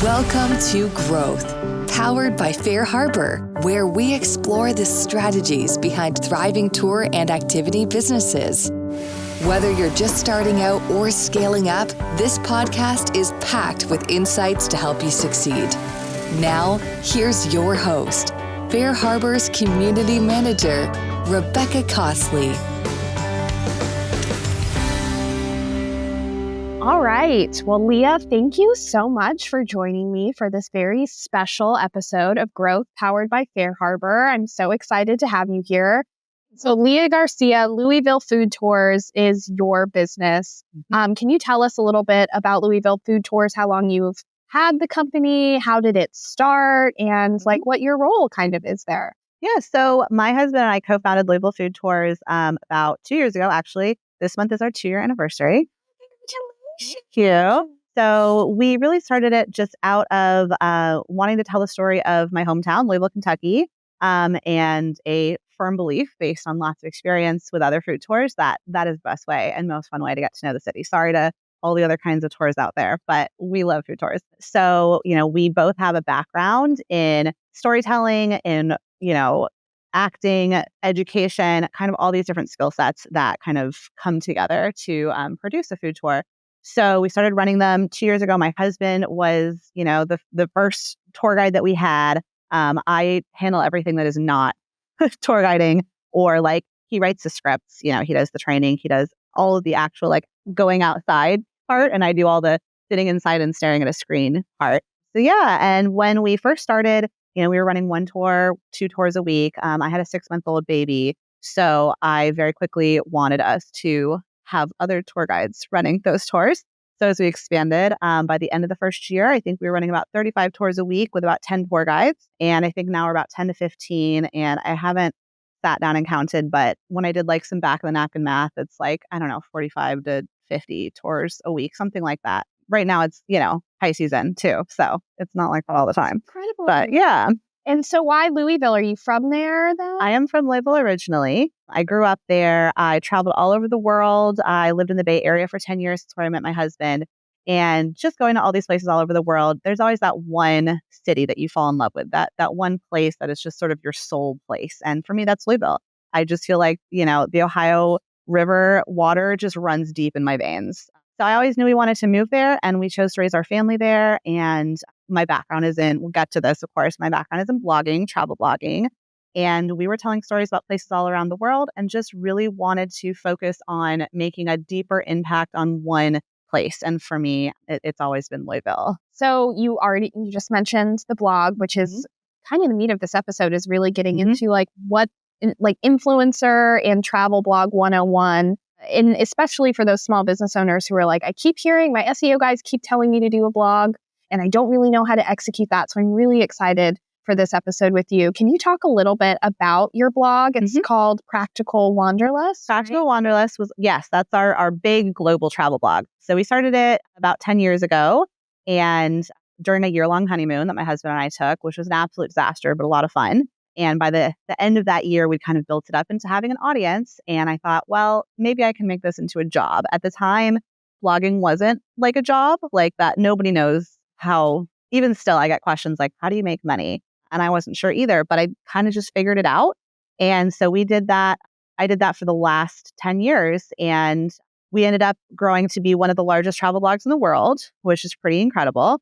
Welcome to Growth, powered by FareHarbor, where we explore the strategies behind thriving tour and activity businesses. Whether you're just starting out or scaling up, this podcast is packed with insights to help you succeed. Now, here's your host, FareHarbor's Community Manager, Rebecca Costley. All right. Well, Leah, thank you so much for joining me for this very special episode of Growth powered by FareHarbor. I'm so excited to have you here. So Leah Garcia, Louisville Food Tours is your business. Can you tell us a little bit about Louisville Food Tours, how long you've had the company, how did it start, and like what your role kind of is there? Yeah, so my husband and I co-founded Louisville Food Tours about 2 years ago, actually. This month is our 2-year anniversary. Thank you. So we really started it just out of wanting to tell the story of my hometown, Louisville, Kentucky, and a firm belief based on lots of experience with other food tours that is the best way and most fun way to get to know the city. Sorry to all the other kinds of tours out there, but we love food tours. So, we both have a background in storytelling, in, acting, education, kind of all these different skill sets that kind of come together to produce a food tour. So we started running them 2 years ago. My husband was, the first tour guide that we had. I handle everything that is not tour guiding, or like he writes the scripts, he does the training, he does all of the actual like going outside part, and I do all the sitting inside and staring at a screen part. So yeah, and when we first started, we were running 1 tour, 2 tours a week. I had a 6-month-old baby, so I very quickly wanted us to have other tour guides running those tours. So as we expanded, by the end of the first year, I think we were running about 35 tours a week with about 10 tour guides. And I think now we're about 10 to 15. And I haven't sat down and counted, but when I did like some back of the napkin math, it's like, 45 to 50 tours a week, something like that. Right now it's, high season too. So it's not like that all the time. Incredible. But yeah. And so why Louisville? Are you from there then? I am from Louisville originally. I grew up there. I traveled all over the world. I lived in the Bay Area for 10 years. That's where I met my husband. And just going to all these places all over the world, there's always that one city that you fall in love with, that one place that is just sort of your soul place. And for me, that's Louisville. I just feel like, the Ohio River water just runs deep in my veins. So I always knew we wanted to move there, and we chose to raise our family there. And my background is we'll get to this, of course, my background is in blogging, travel blogging. And we were telling stories about places all around the world and just really wanted to focus on making a deeper impact on one place. And for me, it's always been Louisville. So you just mentioned the blog, which is kind of the meat of this episode, is really getting into what influencer and travel blog 101. And especially for those small business owners who are like, I keep hearing my SEO guys keep telling me to do a blog, and I don't really know how to execute that. So I'm really excited for this episode with you. Can you talk a little bit about your blog? It's called Practical Wanderlust. Practical Wanderlust that's our big global travel blog. So we started it about 10 years ago, and during a year-long honeymoon that my husband and I took, which was an absolute disaster, but a lot of fun. And by the end of that year, we kind of built it up into having an audience. And I thought, well, maybe I can make this into a job. At the time, blogging wasn't like a job like that. Nobody knows how. Even still, I get questions like, how do you make money? And I wasn't sure either, but I kind of just figured it out. And so we did that. I did that for the last 10 years. And we ended up growing to be one of the largest travel blogs in the world, which is pretty incredible.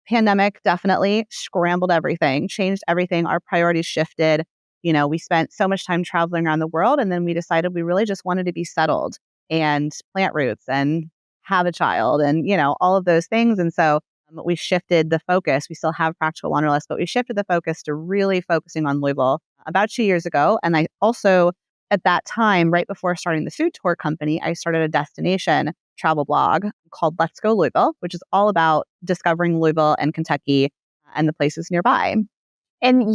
Pandemic definitely scrambled everything, changed everything. Our priorities shifted. We spent so much time traveling around the world, and then we decided we really just wanted to be settled and plant roots and have a child and, all of those things. And so we shifted the focus. We still have Practical Wanderlust, but we shifted the focus to really focusing on Louisville about 2 years ago. And I also, at that time, right before starting the food tour company, I started a destination travel blog called Let's Go Louisville, which is all about discovering Louisville and Kentucky and the places nearby. And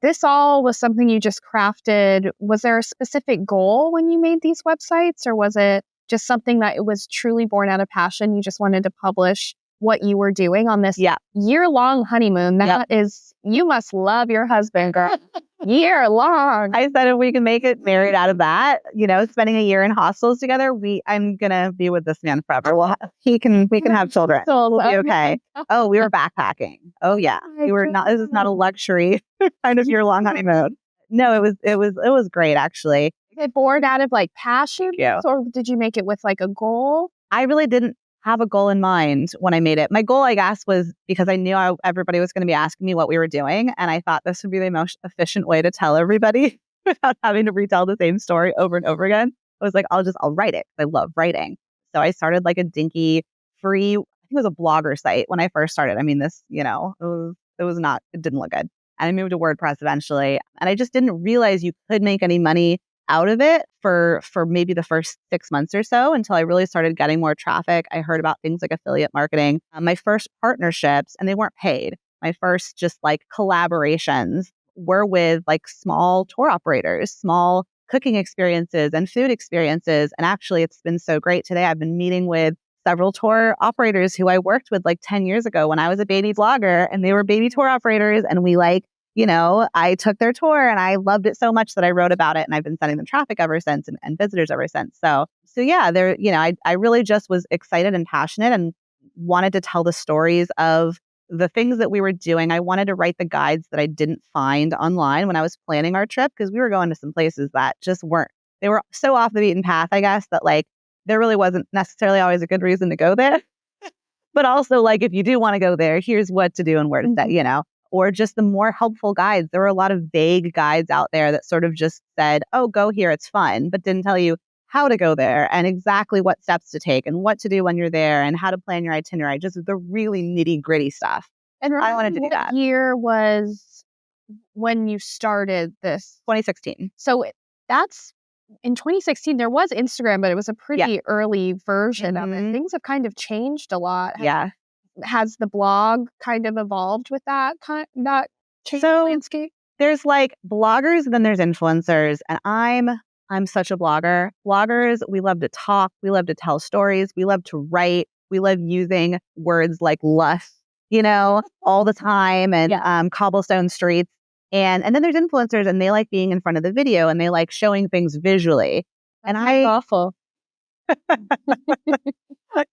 this all was something you just crafted. Was there a specific goal when you made these websites, or was it just something that it was truly born out of passion? You just wanted to publish what you were doing on this year-long honeymoon. That is, you must love your husband, girl. Year long. I said if we can make it married out of that, spending a year in hostels together, I'm gonna be with this man forever. We can have children. We'll be okay. Oh, we were backpacking. Oh yeah, we were not. This is not a luxury kind of year-long honeymoon. No, it was great actually. Is it born out of like passion, or did you make it with like a goal? I really didn't have a goal in mind when I made it. My goal, I guess, was because I knew everybody was going to be asking me what we were doing. And I thought this would be the most efficient way to tell everybody without having to retell the same story over and over again. I was like, I'll write it. I love writing. So I started like a dinky free, I think it was a blogger site when I first started. I mean, this, it didn't look good. And I moved to WordPress eventually. And I just didn't realize you could make any money out of it for maybe the first 6 months or so until I really started getting more traffic. I heard about things like affiliate marketing. My first partnerships, and they weren't paid. My first just like collaborations were with like small tour operators, small cooking experiences and food experiences. And actually, it's been so great today. I've been meeting with several tour operators who I worked with like 10 years ago when I was a baby blogger, and they were baby tour operators. And we I took their tour and I loved it so much that I wrote about it, and I've been sending them traffic ever since and visitors ever since. So yeah, I really just was excited and passionate and wanted to tell the stories of the things that we were doing. I wanted to write the guides that I didn't find online when I was planning our trip, because we were going to some places that just they were so off the beaten path, I guess, that like there really wasn't necessarily always a good reason to go there. But also like, if you do want to go there, here's what to do and where to stay, or just the more helpful guides. There were a lot of vague guides out there that sort of just said, oh, go here, it's fun, but didn't tell you how to go there and exactly what steps to take and what to do when you're there and how to plan your itinerary, just the really nitty gritty stuff. And I wanted to do that. What year was when you started this? 2016. So that's in 2016, there was Instagram, but it was a pretty early version of it. Things have kind of changed a lot. Has the blog kind of evolved with that change landscape? There's like bloggers and then there's influencers, and I'm such a blogger. Bloggers, we love to talk, we love to tell stories, we love to write, we love using words like lust, all the time, and cobblestone streets. And then there's influencers, and they like being in front of the video and they like showing things visually. That's awful.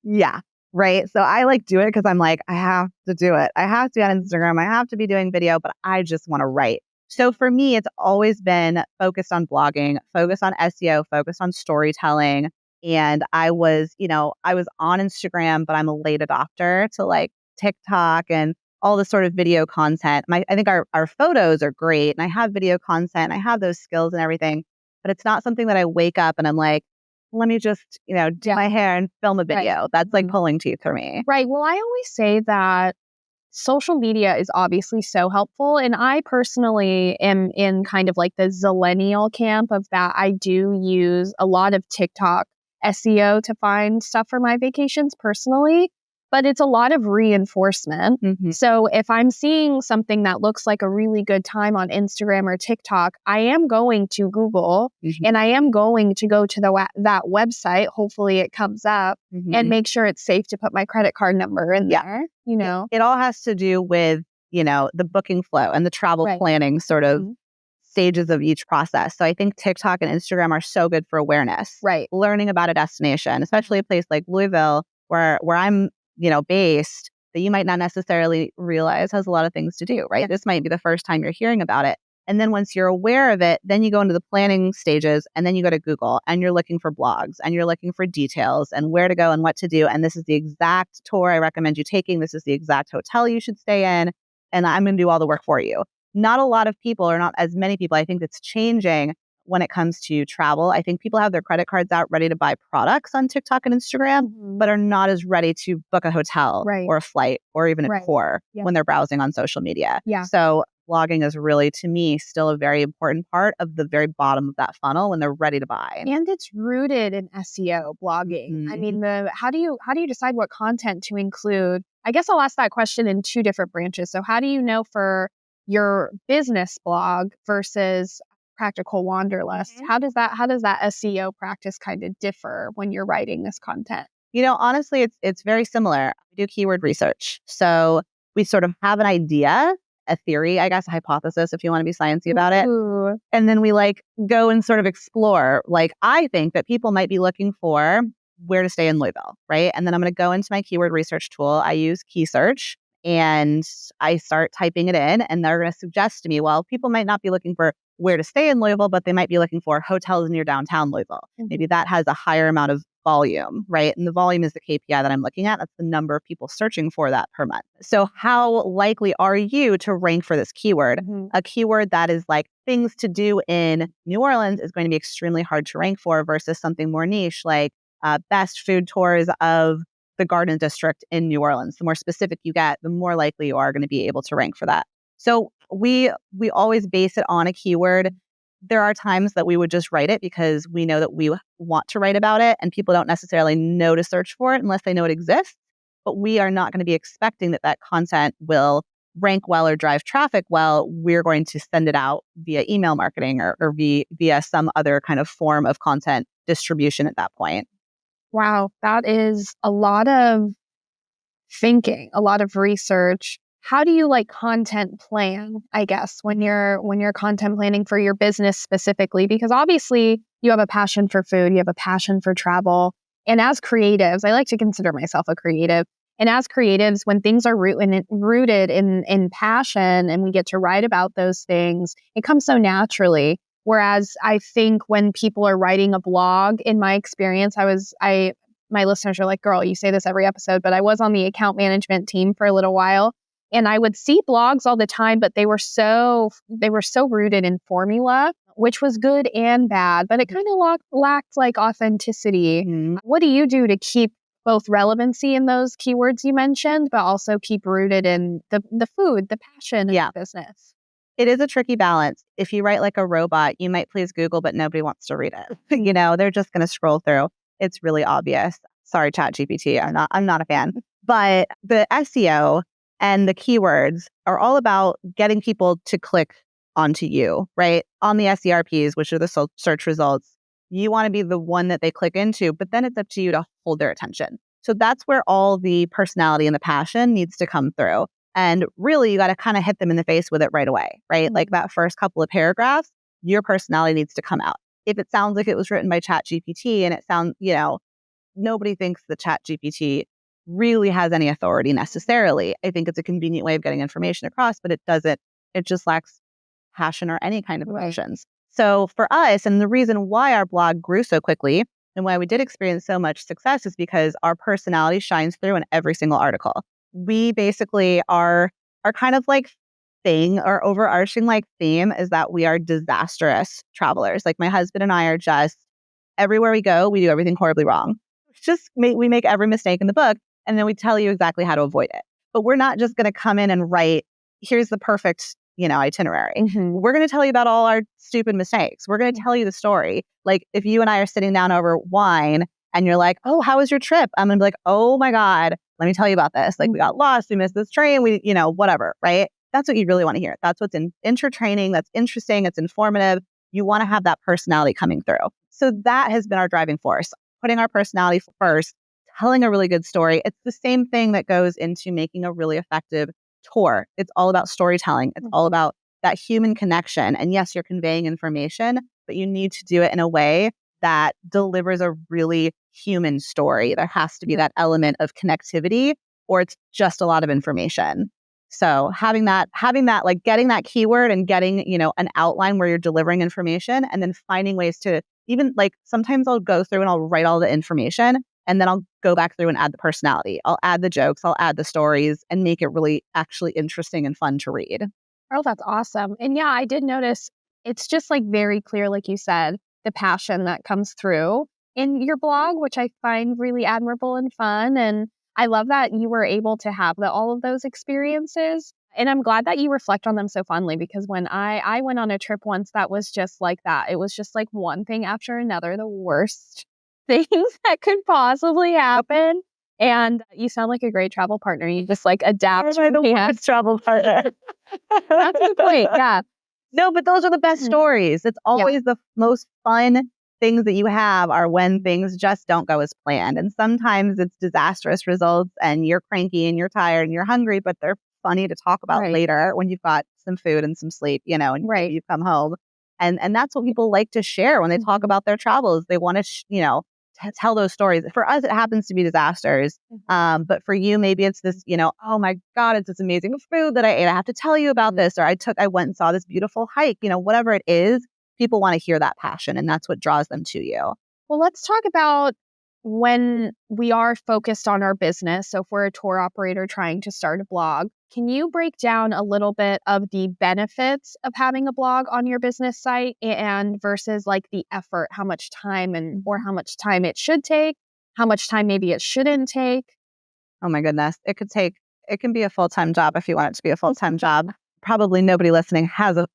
Yeah. Right. So I like do it because I'm like, I have to do it. I have to be on Instagram. I have to be doing video, but I just want to write. So for me, it's always been focused on blogging, focused on SEO, focused on storytelling. And I was on Instagram, but I'm a late adopter to like TikTok and all the sort of video content. I think our photos are great, and I have video content. I have those skills and everything, but it's not something that I wake up and I'm like, let me just, do my hair and film a video. Right. That's like pulling teeth for me. Right. Well, I always say that social media is obviously so helpful. And I personally am in kind of like the zillennial camp of that. I do use a lot of TikTok SEO to find stuff for my vacations personally. But it's a lot of reinforcement. So if I'm seeing something that looks like a really good time on Instagram or TikTok, I am going to Google and I am going to go to that website. Hopefully it comes up and make sure it's safe to put my credit card number in there. It all has to do with, the booking flow and the travel planning sort of stages of each process. So I think TikTok and Instagram are so good for awareness. Right. Learning about a destination, especially a place like Louisville, where I'm based, that you might not necessarily realize has a lot of things to do, right? Yeah. This might be the first time you're hearing about it. And then once you're aware of it, then you go into the planning stages, and then you go to Google and you're looking for blogs and you're looking for details and where to go and what to do. And this is the exact tour I recommend you taking. This is the exact hotel you should stay in. And I'm going to do all the work for you. Not a lot of people, or not as many people. I think it's changing when it comes to travel. I think people have their credit cards out ready to buy products on TikTok and Instagram, but are not as ready to book a hotel or a flight or even a tour when they're browsing on social media. Yeah. So blogging is really, to me, still a very important part of the very bottom of that funnel when they're ready to buy. And it's rooted in SEO blogging. I mean, how do you decide what content to include? I guess I'll ask that question in two different branches. So how do you know for your business blog versus Practical Wanderlust? How does that SEO practice kind of differ when you're writing this content? Honestly, it's very similar. We do keyword research. So we sort of have an idea, a theory, I guess, a hypothesis, if you want to be sciencey about it. Ooh. And then we go and sort of explore. I think that people might be looking for where to stay in Louisville, right? And then I'm going to go into my keyword research tool. I use Key Search and I start typing it in, and they're going to suggest to me, well, people might not be looking for where to stay in Louisville, but they might be looking for hotels near downtown Louisville. Maybe that has a higher amount of volume, right? And the volume is the KPI that I'm looking at. That's the number of people searching for that per month. So how likely are you to rank for this keyword? A keyword that is like things to do in New Orleans is going to be extremely hard to rank for versus something more niche like best food tours of the Garden District in New Orleans. The more specific you get, the more likely you are going to be able to rank for that. So we always base it on a keyword. There are times that we would just write it because we know that we want to write about it and people don't necessarily know to search for it unless they know it exists. But we are not going to be expecting that content will rank well or drive traffic well. We're going to send it out via email marketing or via some other kind of form of content distribution at that point. Wow, that is a lot of thinking, a lot of research. How do you content plan, I guess, when you're content planning for your business specifically? Because obviously you have a passion for food, you have a passion for travel. And as creatives, I like to consider myself a creative. And as creatives, when things are rooted in passion and we get to write about those things, it comes so naturally. Whereas I think when people are writing a blog, in my experience, my listeners are like, girl, you say this every episode, but I was on the account management team for a little while. And I would see blogs all the time, but they were so rooted in formula, which was good and bad, but it kind of lacked authenticity. What do you do to keep both relevancy in those keywords you mentioned, but also keep rooted in the food, the passion of the business? It is a tricky balance. If you write like a robot, you might please Google, but nobody wants to read it. They're just going to scroll through. It's really obvious. Sorry, ChatGPT. I'm not a fan. But the SEO and the keywords are all about getting people to click onto you, right? On the SERPs, which are the search results, you want to be the one that they click into, but then it's up to you to hold their attention. So that's where all the personality and the passion needs to come through. And really, you got to kind of hit them in the face with it right away, right? Like that first couple of paragraphs, your personality needs to come out. If it sounds like it was written by ChatGPT and it sounds, nobody thinks that ChatGPT really has any authority necessarily. I think it's a convenient way of getting information across, but it just lacks passion or any kind of emotions. So for us, and the reason why our blog grew so quickly and why we did experience so much success is because our personality shines through in every single article. We basically are kind of thing or overarching theme is that we are disastrous travelers. Like my husband and I are just everywhere we go, we do everything horribly wrong. We make every mistake in the book and then we tell you exactly how to avoid it. But we're not just going to come in and write, here's the perfect, itinerary. We're going to tell you about all our stupid mistakes. We're going to tell you the story. Like if you and I are sitting down over wine and you're like, oh, how was your trip? I'm going to be like, oh my God, let me tell you about this. We got lost, we missed this train, whatever, right? That's what you really want to hear. That's what's entertaining, that's interesting, it's informative. You want to have that personality coming through. So that has been our driving force, putting our personality first, telling a really good story. It's the same thing that goes into making a really effective tour. It's all about storytelling. It's all about that human connection. And yes, you're conveying information, but you need to do it in a way that delivers a really human story. There has to be that element of connectivity or it's just a lot of information. So having that, getting that keyword and getting, an outline where you're delivering information and then finding ways to even sometimes I'll go through and I'll write all the information and then I'll go back through and add the personality. I'll add the jokes, I'll add the stories and make it really actually interesting and fun to read. Oh, that's awesome. And yeah, I did notice it's just very clear, like you said, the passion that comes through in your blog, which I find really admirable and fun. And I love that you were able to have all of those experiences. And I'm glad that you reflect on them so fondly because when I went on a trip once that was just like that. It was just one thing after another, the worst things that could possibly happen. And you sound like a great travel partner. You just adapt. I'm the worst travel partner. That's the point. Yeah. No, but those are the best stories. It's always the most fun things that you have are when things just don't go as planned. And sometimes it's disastrous results and you're cranky and you're tired and you're hungry, but they're funny to talk about later when you've got some food and some sleep, and maybe you've come home. And that's what people like to share when they talk about their travels. They want to, tell those stories. For us, it happens to be disasters. But for you, maybe it's this, oh my God, it's this amazing food that I ate. I have to tell you about this. Or I went and saw this beautiful hike, whatever it is. People want to hear that passion, and that's what draws them to you. Well, let's talk about when we are focused on our business. So if we're a tour operator trying to start a blog, can you break down a little bit of the benefits of having a blog on your business site and versus like the effort, how much time or how much time it should take, how much time maybe it shouldn't take? Oh my goodness. It can be a full-time job if you want it to be a full-time job. Probably nobody listening has a,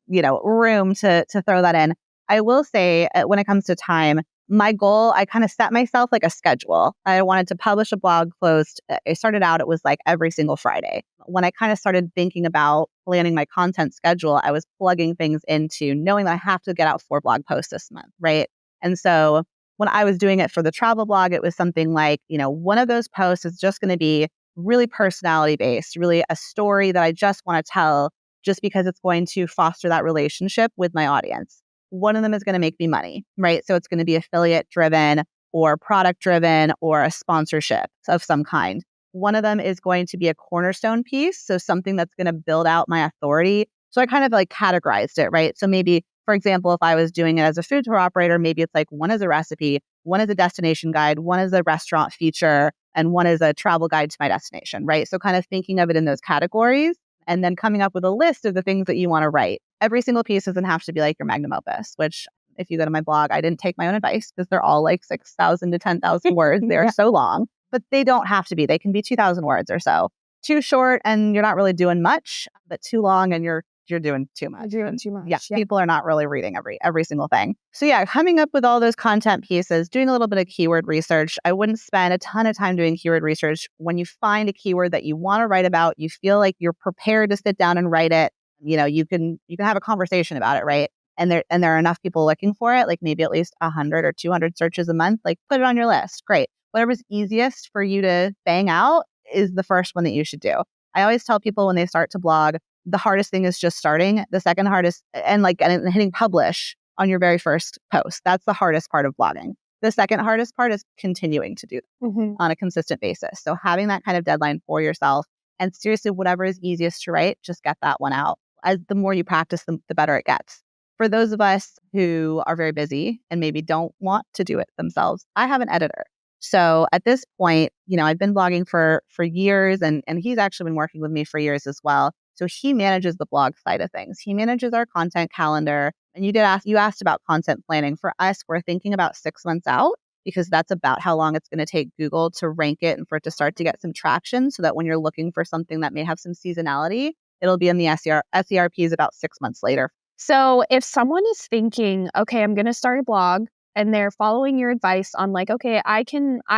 room to throw that in. I will say when it comes to time, my goal, I kind of set myself like a schedule. I wanted to publish a blog post. It started out, it was like every single Friday. When I kind of started thinking about planning my content schedule, I was plugging things into knowing that I have to get out 4 blog posts this month, right? And so when I was doing it for the travel blog, it was something like, one of those posts is just going to be really personality based, really a story that I just want to tell just because it's going to foster that relationship with my audience. One of them is going to make me money, right? So it's going to be affiliate driven or product driven or a sponsorship of some kind. One of them is going to be a cornerstone piece. So something that's going to build out my authority. So I kind of like categorized it, right? So maybe, for example, if I was doing it as a food tour operator, maybe it's like one is a recipe, one is a destination guide, one is a restaurant feature, and one is a travel guide to my destination, right? So kind of thinking of it in those categories and then coming up with a list of the things that you want to write. Every single piece doesn't have to be like your magnum opus, which if you go to my blog, I didn't take my own advice because they're all like 6,000 to 10,000 words. They're so long, but they don't have to be. They can be 2,000 words or so. Too short and you're not really doing much, but too long and you're doing too much. You're doing too much. Yeah, people are not really reading every single thing. So yeah, coming up with all those content pieces, doing a little bit of keyword research. I wouldn't spend a ton of time doing keyword research. When you find a keyword that you want to write about, you feel like you're prepared to sit down and write it. You can have a conversation about it, right? And there are enough people looking for it, like maybe at least 100 or 200 searches a month. Like put it on your list. Great. Whatever's easiest for you to bang out is the first one that you should do. I always tell people when they start to blog, the hardest thing is just starting. The second hardest and hitting publish on your very first post. That's the hardest part of blogging. The second hardest part is continuing to do that on a consistent basis. So having that kind of deadline for yourself and seriously, whatever is easiest to write, just get that one out. As the more you practice, the better it gets. For those of us who are very busy and maybe don't want to do it themselves, I have an editor. So at this point, I've been blogging for years and he's actually been working with me for years as well. So he manages the blog side of things. He manages our content calendar. And you asked about content planning. For us, we're thinking about 6 months out because that's about how long it's going to take Google to rank it and for it to start to get some traction so that when you're looking for something that may have some seasonality, it'll be in the SERPs about 6 months later. So if someone is thinking, okay, I'm going to start a blog and they're following your advice on like, okay, I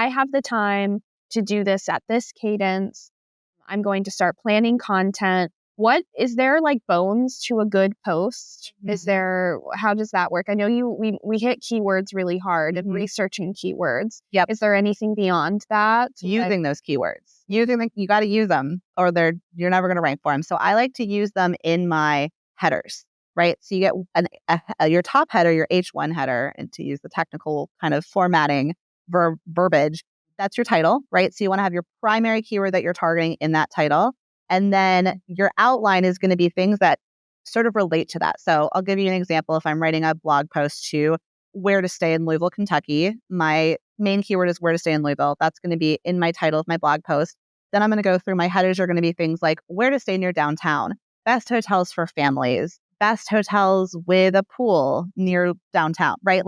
have the time to do this at this cadence. I'm going to start planning content. What is there like bones to a good post? How does that work? I know we hit keywords really hard and researching keywords. Yep. Is there anything beyond that? Using those keywords. You got to use them or you're never going to rank for them. So I like to use them in my headers, right? So you get your top header, your H1 header, and to use the technical kind of formatting verbiage, that's your title, right? So you want to have your primary keyword that you're targeting in that title. And then your outline is going to be things that sort of relate to that. So I'll give you an example. If I'm writing a blog post to where to stay in Louisville, Kentucky, my main keyword is where to stay in Louisville. That's going to be in my title of my blog post. Then I'm going to go through my headers are going to be things like where to stay near downtown, best hotels for families, best hotels with a pool near downtown, right?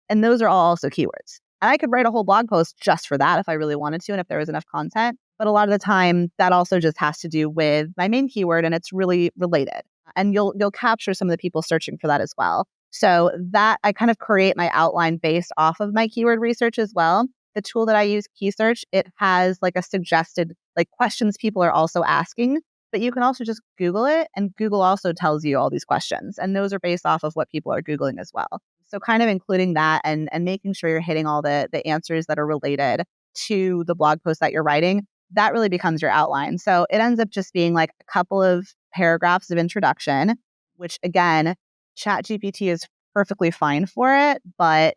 And those are all also keywords. And I could write a whole blog post just for that if I really wanted to and if there was enough content. But a lot of the time, that also just has to do with my main keyword and it's really related. And you'll capture some of the people searching for that as well. So that I kind of create my outline based off of my keyword research as well. The tool that I use, Key Search, it has like a suggested questions people are also asking. But you can also just Google it and Google also tells you all these questions. And those are based off of what people are Googling as well. So kind of including that and making sure you're hitting all the answers that are related to the blog post that you're writing, that really becomes your outline. So it ends up just being like a couple of paragraphs of introduction, which again, ChatGPT is perfectly fine for it, but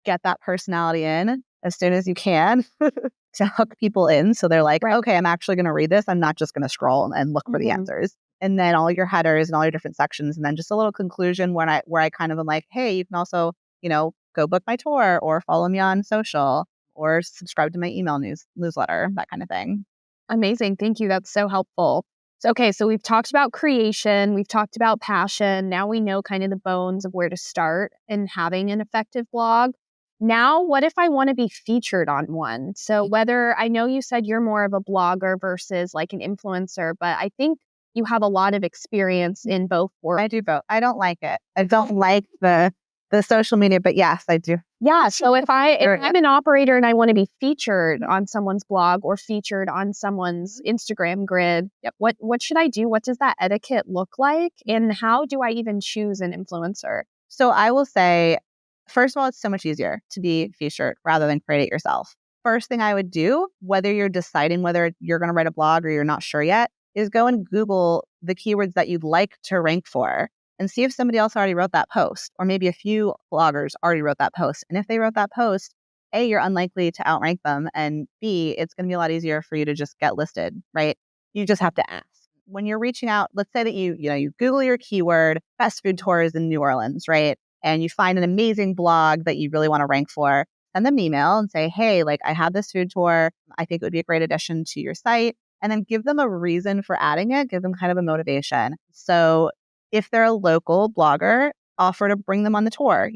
get that personality in as soon as you can to hook people in. So they're like, okay, I'm actually going to read this. I'm not just going to scroll and look for the answers. And then all your headers and all your different sections. And then just a little conclusion where I kind of am like, hey, you can also, go book my tour or follow me on social or subscribe to my email newsletter, that kind of thing. Amazing. Thank you. That's so helpful. So we've talked about creation, we've talked about passion. Now we know kind of the bones of where to start in having an effective blog. Now, what if I want to be featured on one? So whether, I know you said you're more of a blogger versus like an influencer, but I think you have a lot of experience in both worlds. I do both. I don't like it. I don't like the social media, but yes, I do. Yeah. So if I'm an operator and I want to be featured on someone's blog or featured on someone's Instagram grid, what should I do? What does that etiquette look like? And how do I even choose an influencer? So I will say, first of all, it's so much easier to be featured rather than create it yourself. First thing I would do, whether you're deciding whether you're going to write a blog or you're not sure yet, is go and Google the keywords that you'd like to rank for and see if somebody else already wrote that post, or maybe a few bloggers already wrote that post. And if they wrote that post, A, you're unlikely to outrank them, and B, it's going to be a lot easier for you to just get listed, right? You just have to ask. When you're reaching out, let's say that you Google your keyword, best food tours in New Orleans, right? And you find an amazing blog that you really want to rank for, send them an email and say, hey, like I have this food tour. I think it would be a great addition to your site. And then give them a reason for adding it, give them kind of a motivation. So if they're a local blogger, offer to bring them on the tour,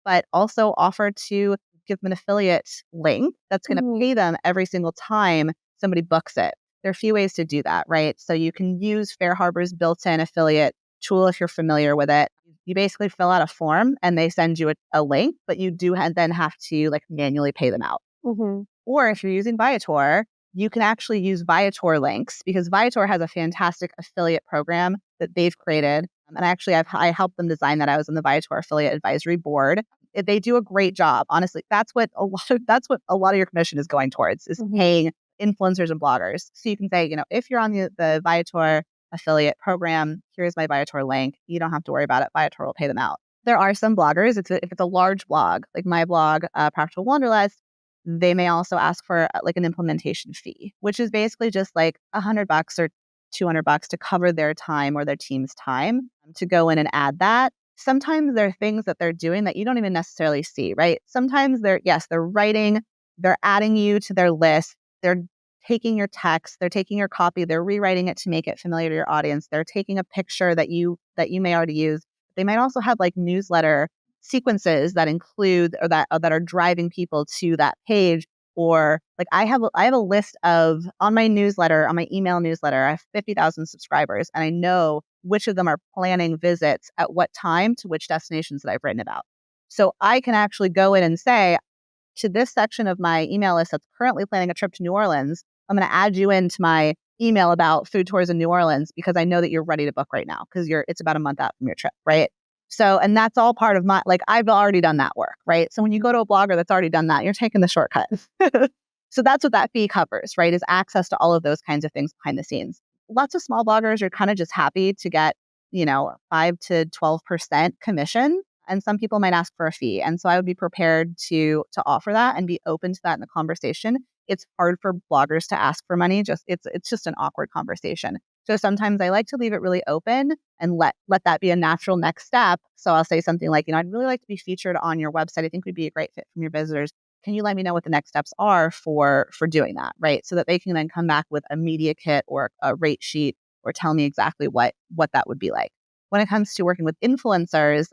but also offer to give them an affiliate link that's going to pay them every single time somebody books it. There are a few ways to do that, right? So you can use FareHarbor's built-in affiliate tool if you're familiar with it. You basically fill out a form and they send you a link, but you do then have to like manually pay them out. Or if you're using Viator, you can actually use Viator links because Viator has a fantastic affiliate program that they've created. And actually, I helped them design that. I was on the Viator Affiliate Advisory Board. They do a great job. Honestly, that's what a lot of your commission is going towards, is paying influencers and bloggers. So you can say, if you're on the Viator affiliate program, here's my Viator link. You don't have to worry about it. Viator will pay them out. There are some bloggers, if it's a large blog, like my blog, Practical Wanderlust, they may also ask for like an implementation fee, which is basically just like $100 or $200 to cover their time or their team's time to go in and add that. Sometimes there are things that they're doing that you don't even necessarily see, right? Sometimes they're writing, they're adding you to their list, they're taking your text, they're taking your copy, they're rewriting it to make it familiar to your audience. They're taking a picture that you may already use. They might also have like newsletter sequences that include or that are driving people to that page. Or like I have a list of, on my newsletter, on my email newsletter, I have 50,000 subscribers, and I know which of them are planning visits at what time to which destinations that I've written about. So I can actually go in and say to this section of my email list that's currently planning a trip to New Orleans, I'm going to add you into my email about food tours in New Orleans because I know that you're ready to book right now because it's about a month out from your trip, right? So, and that's all part of I've already done that work, right? So when you go to a blogger that's already done that, you're taking the shortcut. So that's what that fee covers, right? Is access to all of those kinds of things behind the scenes. Lots of small bloggers are kind of just happy to get, 5 to 12% commission. And some people might ask for a fee. And so I would be prepared to offer that and be open to that in the conversation. It's hard for bloggers to ask for money. It's just an awkward conversation. So sometimes I like to leave it really open and let that be a natural next step. So I'll say something like, I'd really like to be featured on your website. I think we'd be a great fit from your visitors. Can you let me know what the next steps are for doing that, right? So that they can then come back with a media kit or a rate sheet or tell me exactly what that would be like. When it comes to working with influencers,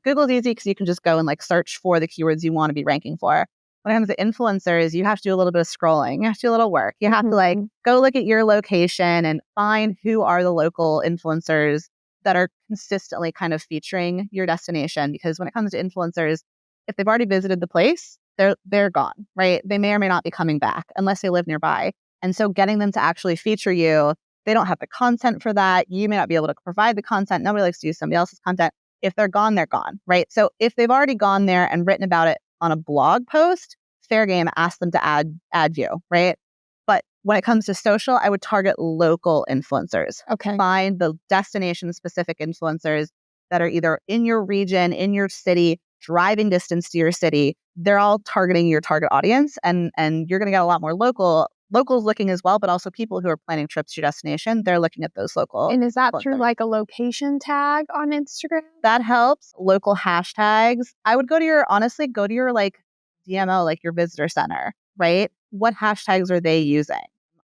Google's easy because you can just go and search for the keywords you want to be ranking for. When it comes to influencers, you have to do a little bit of scrolling. You have to do a little work. You have to go look at your location and find who are the local influencers that are consistently kind of featuring your destination. Because when it comes to influencers, if they've already visited the place, they're gone, right? They may or may not be coming back unless they live nearby. And so getting them to actually feature you, they don't have the content for that. You may not be able to provide the content. Nobody likes to use somebody else's content. If they're gone, they're gone, right? So if they've already gone there and written about it on a blog post, fair game, ask them to add you, right? But when it comes to social, I would target local influencers. Okay. Find the destination-specific influencers that are either in your region, in your city, driving distance to your city. They're all targeting your target audience, and you're going to get a lot more locals looking as well, but also people who are planning trips to your destination. They're looking at those local. And is that through influencers. like a location tag on Instagram? That helps. Local hashtags. I would go to your like DMO, like your visitor center, right? What hashtags are they using?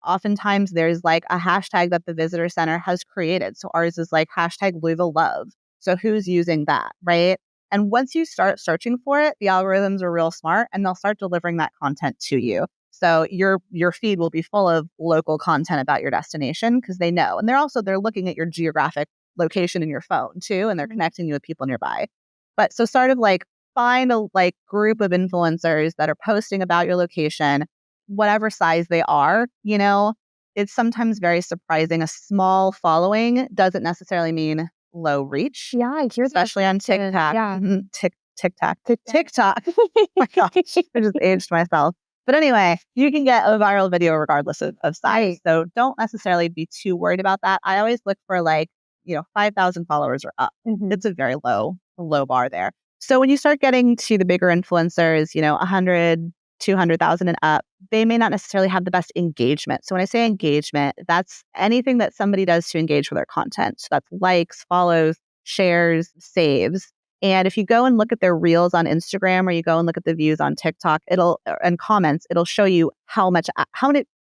Oftentimes there's like a hashtag that the visitor center has created. So ours is like hashtag Louisville Love. So who's using that, right? And once you start searching for it, the algorithms are real smart and they'll start delivering that content to you. So your feed will be full of local content about your destination because they know. And they're looking at your geographic location in your phone too, and they're connecting you with people nearby. But so sort of like find a like group of influencers that are posting about your location, whatever size they are, it's sometimes very surprising. A small following doesn't necessarily mean low reach. Yeah, I hear that. Especially on TikTok. Yeah. TikTok. Oh my gosh, I just aged myself. But anyway, you can get a viral video regardless of size. Right. So don't necessarily be too worried about that. I always look for 5,000 followers or up. Mhm. It's a very low bar there. So when you start getting to the bigger influencers, 100, 200,000 and up, they may not necessarily have the best engagement. So when I say engagement, that's anything that somebody does to engage with their content. So that's likes, follows, shares, saves. And if you go and look at their reels on Instagram or you go and look at the views on TikTok, and comments, it'll show you how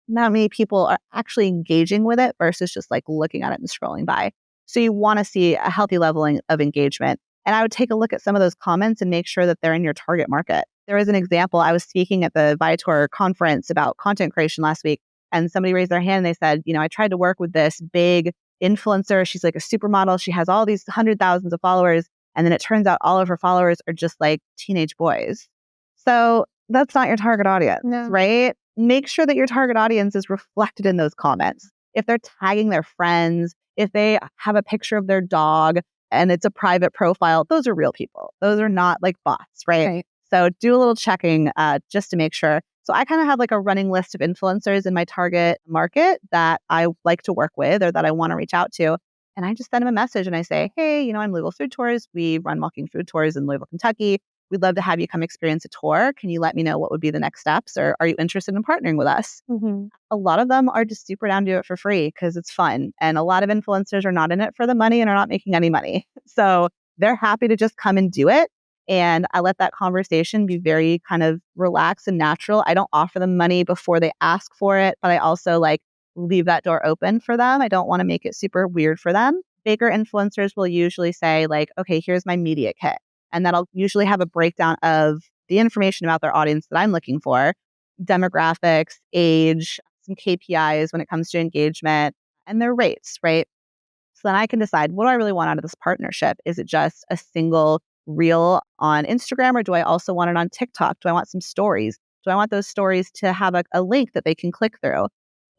many people are actually engaging with it versus just like looking at it and scrolling by. So you want to see a healthy level of engagement. And I would take a look at some of those comments and make sure that they're in your target market. There is an example. I was speaking at the Viator conference about content creation last week, and somebody raised their hand and they said, I tried to work with this big influencer. She's like a supermodel. She has all these 100,000s of followers. And then it turns out all of her followers are just like teenage boys. So that's not your target audience, right? Make sure that your target audience is reflected in those comments. If they're tagging their friends, if they have a picture of their dog and it's a private profile, those are real people. Those are not like bots, right? So do a little checking just to make sure. So I kind of have like a running list of influencers in my target market that I like to work with or that I want to reach out to. And I just send them a message and I say, hey, I'm Louisville Food Tours. We run walking food tours in Louisville, Kentucky. We'd love to have you come experience a tour. Can you let me know what would be the next steps? Or are you interested in partnering with us? Mm-hmm. A lot of them are just super down to do it for free because it's fun. And a lot of influencers are not in it for the money and are not making any money. So they're happy to just come and do it. And I let that conversation be very kind of relaxed and natural. I don't offer them money before they ask for it, but I also leave that door open for them. I don't want to make it super weird for them. Bigger influencers will usually say okay, here's my media kit. And that'll usually have a breakdown of the information about their audience that I'm looking for, demographics, age, some KPIs when it comes to engagement, and their rates, right? So then I can decide, what do I really want out of this partnership? Is it just a single reel on Instagram, or do I also want it on TikTok? Do I want some stories? Do I want those stories to have a link that they can click through?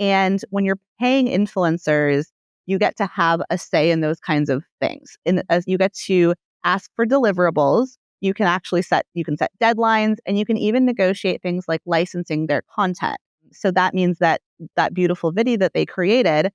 And when you're paying influencers, you get to have a say in those kinds of things. As you get to ask for deliverables, you can set deadlines, and you can even negotiate things like licensing their content. So that means that beautiful video that they created,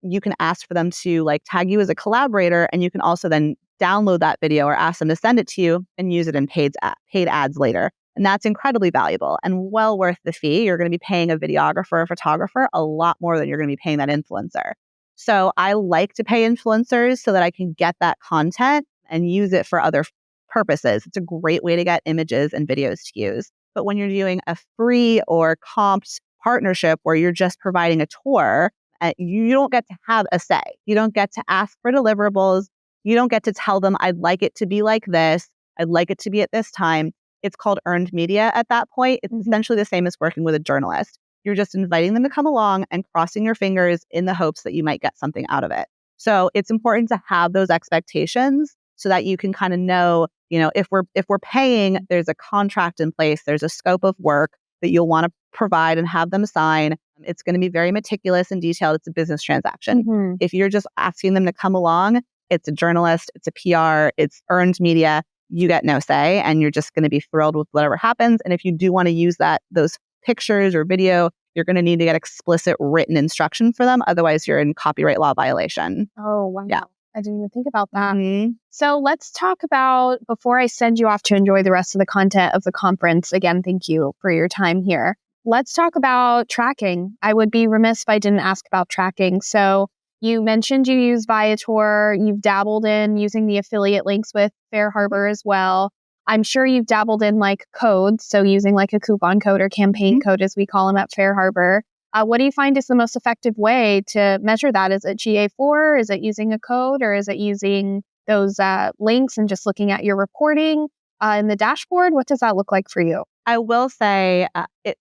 you can ask for them to tag you as a collaborator, and you can also then download that video or ask them to send it to you and use it in paid ads later. And that's incredibly valuable and well worth the fee. You're going to be paying a videographer or photographer a lot more than you're going to be paying that influencer. So I like to pay influencers so that I can get that content and use it for other purposes. It's a great way to get images and videos to use. But when you're doing a free or comped partnership where you're just providing a tour, you don't get to have a say. You don't get to ask for deliverables. You don't get to tell them, I'd like it to be like this. I'd like it to be at this time. It's called earned media at that point. It's essentially the same as working with a journalist. You're just inviting them to come along and crossing your fingers in the hopes that you might get something out of it. So it's important to have those expectations so that you can kind of know, if we're paying, there's a contract in place, there's a scope of work that you'll want to provide and have them sign. It's going to be very meticulous and detailed. It's a business transaction. Mm-hmm. If you're just asking them to come along it's a journalist, it's a PR, it's earned media. You get no say, and you're just going to be thrilled with whatever happens. And if you do want to use those pictures or video, you're going to need to get explicit written instruction for them. Otherwise, you're in copyright law violation. Oh, wow. Yeah. I didn't even think about that. Mm-hmm. So let's talk about, before I send you off to enjoy the rest of the content of the conference, again, thank you for your time here. Let's talk about tracking. I would be remiss if I didn't ask about tracking. So you mentioned you use Viator. You've dabbled in using the affiliate links with FareHarbor as well. I'm sure you've dabbled in like codes. So using like a coupon code or campaign code, as we call them at FareHarbor. What do you find is the most effective way to measure that? Is it GA4? Is it using a code, or is it using those links and just looking at your reporting in the dashboard? What does that look like for you? I will say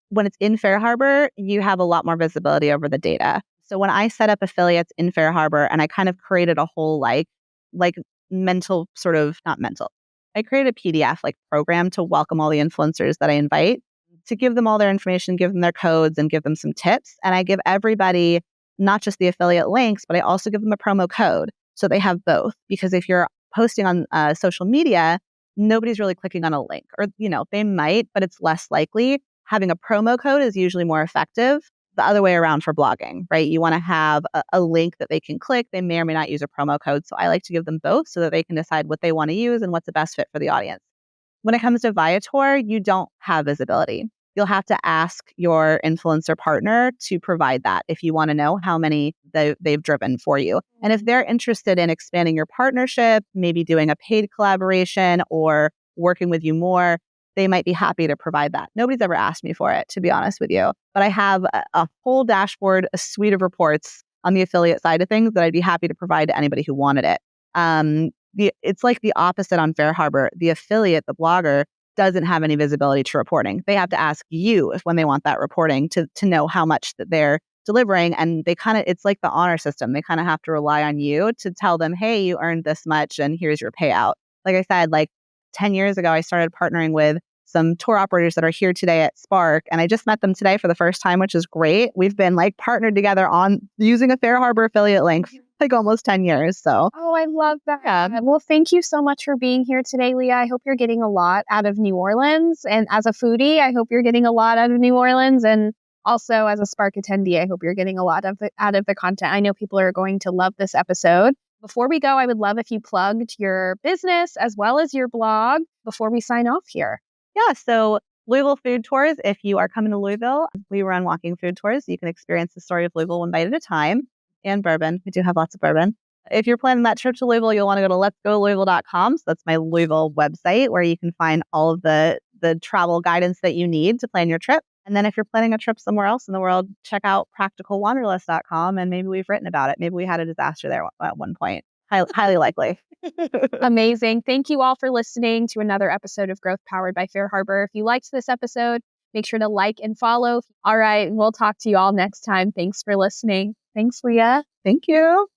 when it's in FareHarbor, you have a lot more visibility over the data. So when I set up affiliates in FareHarbor, and I kind of created a whole like mental sort of, not mental, I created a PDF like program to welcome all the influencers that I invite, to give them all their information, give them their codes, and give them some tips. And I give everybody not just the affiliate links, but I also give them a promo code. So they have both. Because if you're posting on social media, nobody's really clicking on a link. Or, they might, but it's less likely. Having a promo code is usually more effective. The other way around for blogging, right? You want to have a link that they can click. They may or may not use a promo code. So I like to give them both so that they can decide what they want to use and what's the best fit for the audience. When it comes to Viator, you don't have visibility. You'll have to ask your influencer partner to provide that if you want to know how many they've driven for you. And if they're interested in expanding your partnership, maybe doing a paid collaboration or working with you more, they might be happy to provide that. Nobody's ever asked me for it, to be honest with you. But I have a whole dashboard, a suite of reports on the affiliate side of things that I'd be happy to provide to anybody who wanted it. It's like the opposite on FareHarbor. The affiliate, the blogger, doesn't have any visibility to reporting. They have to ask you when they want that reporting to know how much that they're delivering. And it's like the honor system. They kind of have to rely on you to tell them, hey, you earned this much and here's your payout. Like I said, 10 years ago, I started partnering with some tour operators that are here today at Spark. And I just met them today for the first time, which is great. We've been partnered together on using a FareHarbor affiliate link almost 10 years. So, oh, I love that. Yeah. Well, thank you so much for being here today, Leah. I hope you're getting a lot out of New Orleans. And as a foodie, I hope you're getting a lot out of New Orleans. And also as a Spark attendee, I hope you're getting a lot out of the content. I know people are going to love this episode. Before we go, I would love if you plugged your business as well as your blog before we sign off here. Yeah. So Louisville Food Tours, if you are coming to Louisville, we run walking food tours. You can experience the story of Louisville one bite at a time, and bourbon. We do have lots of bourbon. If you're planning that trip to Louisville, you'll want to go to letsgolouisville.com. So that's my Louisville website where you can find all of the travel guidance that you need to plan your trip. And then if you're planning a trip somewhere else in the world, check out practicalwanderlust.com, and maybe we've written about it. Maybe we had a disaster there at one point. Highly likely. Amazing. Thank you all for listening to another episode of Growth Powered by FareHarbor. If you liked this episode, make sure to like and follow. All right. We'll talk to you all next time. Thanks for listening. Thanks, Leah. Thank you.